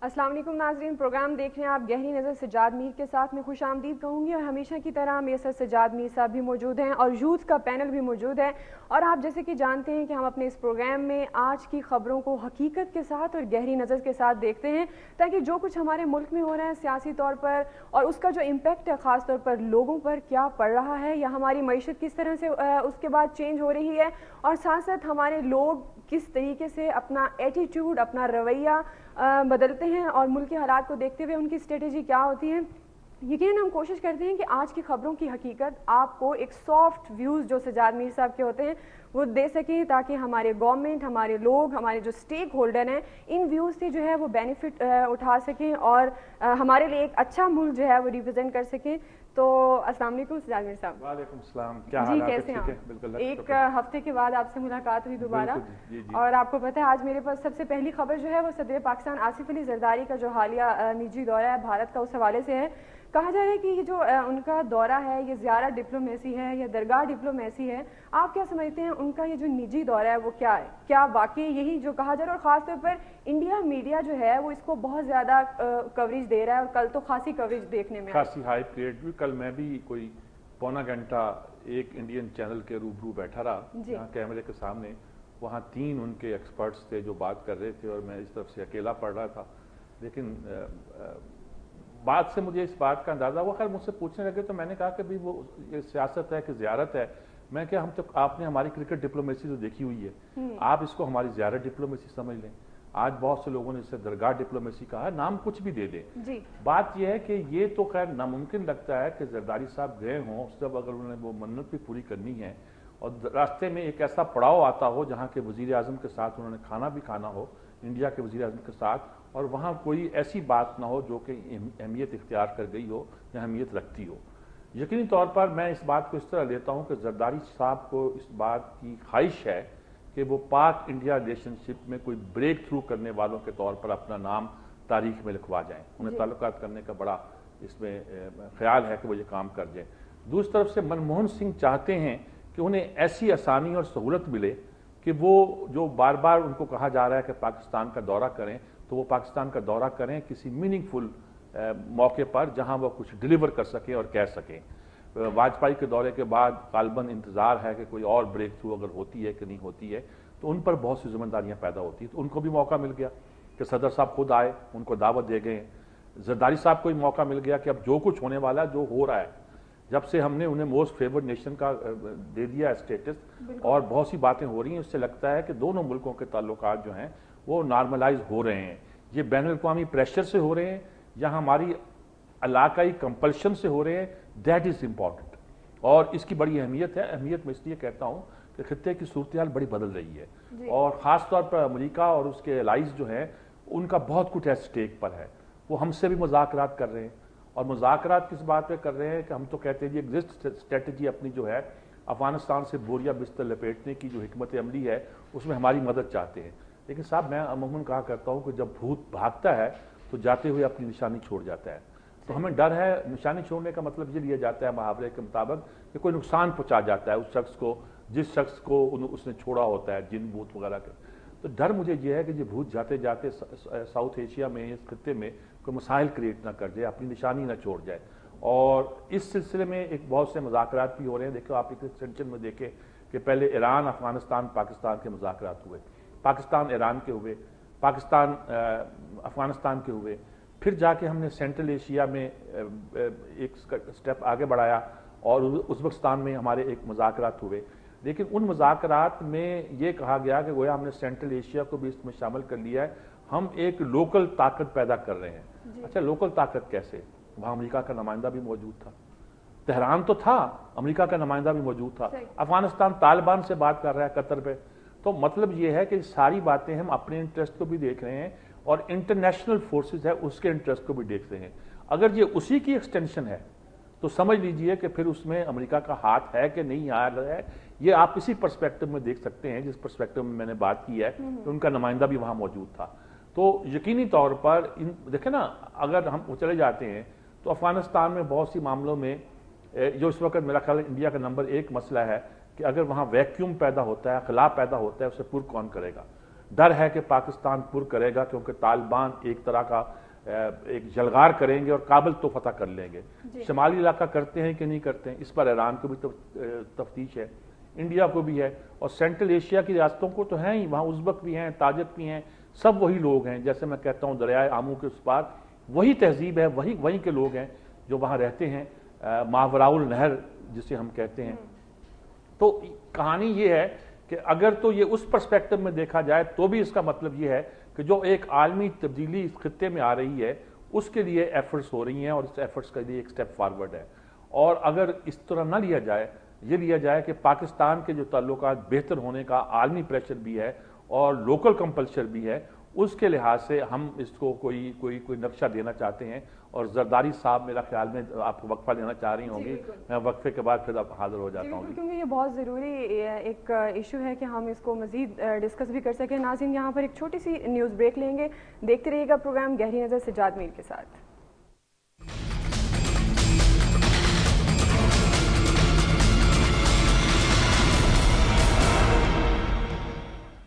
السلام علیکم ناظرین، پروگرام دیکھ رہے ہیں آپ گہری نظر سجاد میر کے ساتھ میں خوش آمدید کہوں گی، اور ہمیشہ کی طرح میرے ساتھ سجاد میر صاحب بھی موجود ہیں اور یوتھ کا پینل بھی موجود ہے۔ اور آپ جیسے کہ جانتے ہیں کہ ہم اپنے اس پروگرام میں آج کی خبروں کو حقیقت کے ساتھ اور گہری نظر کے ساتھ دیکھتے ہیں، تاکہ جو کچھ ہمارے ملک میں ہو رہا ہے سیاسی طور پر اور اس کا جو امپیکٹ ہے خاص طور پر لوگوں پر کیا پڑ رہا ہے، یا ہماری معیشت کس طرح سے اس کے بعد چینج ہو رہی ہے، اور ساتھ ساتھ ہمارے لوگ کس طریقے سے اپنا ایٹیٹیوڈ، اپنا رویہ بدلتے ہیں، اور ملک کے حالات کو دیکھتے ہوئے ان کی اسٹریٹجی کیا ہوتی ہے۔ یقیناً ہم کوشش کرتے ہیں کہ آج کی خبروں کی حقیقت آپ کو ایک سافٹ ویوز جو سجاد میر صاحب کے ہوتے ہیں وہ دے سکیں، تاکہ ہمارے گورنمنٹ، ہمارے لوگ، ہمارے جو اسٹیک ہولڈر ہیں ان ویوز سے جو ہے وہ بینیفٹ اٹھا سکیں اور ہمارے لیے ایک اچھا ملک جو ہے وہ ریپرزینٹ کر سکیں۔ تو السلام علیکم سجاد میر صاحب۔ وعلیکم السلام، کیا حال ہے؟ کیسے ہیں آپ؟ ایک ہفتے کے بعد آپ سے ملاقات ہوئی دوبارہ، اور آپ کو پتہ ہے آج میرے پاس سب سے پہلی خبر جو ہے وہ صدر پاکستان آصف علی زرداری کا جو حالیہ نجی دورہ ہے بھارت کا، اس حوالے سے ہے۔ کہا جا رہا ہے کہ یہ جو ان کا دورہ ہے یہ زیارت ڈپلومیسی ہے یا درگاہ ڈپلومیسی ہے، آپ کیا سمجھتے ہیں ان کا یہ جو نجی دورہ ہے وہ کیا ہے؟ کیا واقعی یہی جو کہا جا رہا ہے؟ اور خاص طور پر انڈیا میڈیا جو ہے وہ اس کو بہت زیادہ کوریج دے رہا ہے، اور کل تو خاصی کوریج دیکھنے میں خاصی ہائی کریٹ بھی۔ کل میں بھی کوئی پونا گھنٹہ ایک انڈین چینل کے روبرو بیٹھا رہا جہاں کیمرے کے سامنے، وہاں 3 ان کے ایکسپرٹس تھے جو بات کر رہے تھے اور میں اس طرف سے اکیلا پڑھ رہا تھا۔ لیکن بات سے مجھے اس بات کا اندازہ ہوا، خیر مجھ سے پوچھنے لگے تو میں نے کہا کہ بھی وہ یہ سیاست ہے کہ زیارت ہے؟ میں کہ ہم تو آپ نے ہماری کرکٹ ڈپلومیسی تو دیکھی ہوئی ہے، آپ اس کو ہماری زیارت ڈپلومیسی سمجھ لیں۔ آج بہت سے لوگوں نے اسے درگاہ ڈپلومیسی کہا ہے، نام کچھ بھی دے دیں۔ بات یہ ہے کہ یہ تو خیر ناممکن لگتا ہے کہ زرداری صاحب گئے ہوں جب اگر انہوں نے وہ منت بھی پوری کرنی ہے، اور راستے میں ایک ایسا پڑاؤ آتا ہو جہاں کے وزیر اعظم کے ساتھ انہوں نے کھانا بھی کھانا ہو، انڈیا کے وزیر اعظم کے ساتھ، اور وہاں کوئی ایسی بات نہ ہو جو کہ اہمیت اختیار کر گئی ہو یا اہمیت رکھتی ہو۔ یقینی طور پر میں اس بات کو اس طرح لیتا ہوں کہ زرداری صاحب کو اس بات کی خواہش ہے کہ وہ پاک انڈیا ریلیشن شپ میں کوئی بریک تھرو کرنے والوں کے طور پر اپنا نام تاریخ میں لکھوا جائیں۔ انہیں تعلقات کرنے کا بڑا اس میں خیال ہے کہ وہ یہ کام کر جائیں۔ دوسری طرف سے منموہن سنگھ چاہتے ہیں کہ انہیں ایسی آسانی اور سہولت ملے کہ وہ جو بار بار ان کو کہا جا رہا ہے کہ پاکستان کا دورہ کریں تو وہ پاکستان کا دورہ کریں کسی میننگ فل موقع پر جہاں وہ کچھ ڈیلیور کر سکیں اور کہہ سکیں۔ واجپئی کے دورے کے بعد غالباً انتظار ہے کہ کوئی اور بریک تھرو اگر ہوتی ہے کہ نہیں ہوتی ہے تو ان پر بہت سی ذمہ داریاں پیدا ہوتی ہیں، تو ان کو بھی موقع مل گیا کہ صدر صاحب خود آئے، ان کو دعوت دے گئے۔ زرداری صاحب کو بھی موقع مل گیا کہ اب جو کچھ ہونے والا ہے، جو ہو رہا ہے، جب سے ہم نے انہیں موسٹ فیورڈ نیشن کا دے دیا اسٹیٹس اور بہت سی باتیں ہو رہی ہیں، اس سے لگتا ہے کہ دونوں ملکوں کے تعلقات جو ہیں وہ نارملائز ہو رہے ہیں۔ یہ بین الاقوامی پریشر سے ہو رہے ہیں یا ہماری علاقائی کمپلشن سے ہو رہے ہیں، دیٹ از امپورٹنٹ، اور اس کی بڑی اہمیت ہے۔ اہمیت میں اس لیے کہتا ہوں کہ خطے کی صورتحال بڑی بدل رہی ہے، اور خاص طور پر امریکہ اور اس کے الائز جو ہیں ان کا بہت کچھ ایٹ اسٹیک پر ہے۔ وہ ہم سے بھی مذاکرات کر رہے ہیں، اور مذاکرات کس بات پہ کر رہے ہیں کہ ہم تو کہتے ہیں یہ ایگزسٹ اسٹریٹجی اپنی جو ہے افغانستان سے بوریا بستر لپیٹنے کی جو حکمت عملی ہے اس میں ہماری مدد چاہتے ہیں۔ لیکن صاحب میں عموماً کہا کرتا ہوں کہ جب بھوت بھاگتا ہے تو جاتے ہوئے اپنی نشانی چھوڑ جاتا ہے، تو ہمیں ڈر ہے نشانی چھوڑنے کا مطلب یہ لیا جاتا ہے محاورے کے مطابق کہ کوئی نقصان پہنچا جاتا ہے اس شخص کو جس شخص کو اس نے چھوڑا ہوتا ہے، جن بھوت وغیرہ کے۔ تو ڈر مجھے یہ ہے کہ یہ بھوت جاتے جاتے ساؤتھ ایشیا میں اس خطے میں کوئی مسائل کریٹ نہ کر جائے، اپنی نشانی نہ چھوڑ جائے۔ اور اس سلسلے میں ایک بہت سے مذاکرات بھی ہو رہے ہیں۔ دیکھو آپ ایک ایکسٹینشن میں دیکھیں کہ پہلے ایران افغانستان پاکستان کے مذاکرات ہوئے، پاکستان ایران کے ہوئے، پاکستان افغانستان کے ہوئے، پھر جا کے ہم نے سینٹرل ایشیا میں ایک سٹیپ آگے بڑھایا اور ازبکستان میں ہمارے ایک مذاکرات ہوئے۔ لیکن ان مذاکرات میں یہ کہا گیا کہ گویا ہم نے سینٹرل ایشیا کو بھی اس میں شامل کر لیا ہے، ہم ایک لوکل طاقت پیدا کر رہے ہیں۔ اچھا لوکل طاقت کیسے؟ وہاں امریکہ کا نمائندہ بھی موجود تھا، تہران تو تھا، امریکہ کا نمائندہ بھی موجود تھا، افغانستان طالبان سے بات کر رہا ہے قطر پہ۔ تو مطلب یہ ہے کہ ساری باتیں ہم اپنے انٹرسٹ کو بھی دیکھ رہے ہیں اور انٹرنیشنل فورسز ہے اس کے انٹرسٹ کو بھی دیکھ رہے ہیں۔ اگر یہ اسی کی ایکسٹینشن ہے تو سمجھ لیجئے کہ پھر اس میں امریکہ کا ہاتھ ہے کہ نہیں ہے۔ یہ آپ اسی پرسپیکٹو میں دیکھ سکتے ہیں جس پرسپیکٹو میں نے بات کی ہے کہ ان کا نمائندہ بھی وہاں موجود تھا۔ تو یقینی طور پر دیکھیں نا، اگر ہم چلے جاتے ہیں تو افغانستان میں بہت سی معاملوں میں جو اس وقت میرا خیال انڈیا کا نمبر 1 مسئلہ ہے کہ اگر وہاں ویکیوم پیدا ہوتا ہے، خلا پیدا ہوتا ہے، اسے پر کون کرے گا؟ ڈر ہے کہ پاکستان پر کرے گا کیونکہ طالبان ایک طرح کا ایک جلغار کریں گے اور کابل تو فتح کر لیں گے. شمالی علاقہ کرتے ہیں کہ نہیں کرتے ہیں اس پر ایران کو بھی تفتیش ہے, انڈیا کو بھی ہے, اور سینٹرل ایشیا کی ریاستوں کو تو ہیں ہی, وہاں ازبک بھی ہیں, تاجک بھی ہیں, سب وہی لوگ ہیں. جیسے میں کہتا ہوں دریائے آمو کے اس پار وہی تہذیب ہے, وہیں کے لوگ ہیں جو وہاں رہتے ہیں, ماوراء النہر جسے ہم کہتے ہیں. تو کہانی یہ ہے کہ اگر تو یہ اس پرسپیکٹو میں دیکھا جائے تو بھی اس کا مطلب یہ ہے کہ جو ایک عالمی تبدیلی اس خطے میں آ رہی ہے اس کے لیے ایفرٹس ہو رہی ہیں, اور اس ایفرٹس کے لیے ایک سٹیپ فارورڈ ہے. اور اگر اس طرح نہ لیا جائے, یہ لیا جائے کہ پاکستان کے جو تعلقات بہتر ہونے کا عالمی پریشر بھی ہے اور لوکل کمپلشر بھی ہے, اس کے لحاظ سے ہم اس کو کوئی نقشہ دینا چاہتے ہیں. اور زرداری صاحب میرا خیال میں آپ کو وقفہ لینا چاہ رہی ہوں گی, میں وقفے کے بعد پھر اب حاضر ہو جاتا ہوں. کیونکہ یہ بہت ضروری ایک ایشو ہے کہ ہم اس کو مزید ڈسکس بھی کر سکیں. ناظرین, یہاں پر ایک چھوٹی سی نیوز بریک لیں گے, دیکھتے رہیے گا پروگرام گہری نظر سجاد میر کے ساتھ.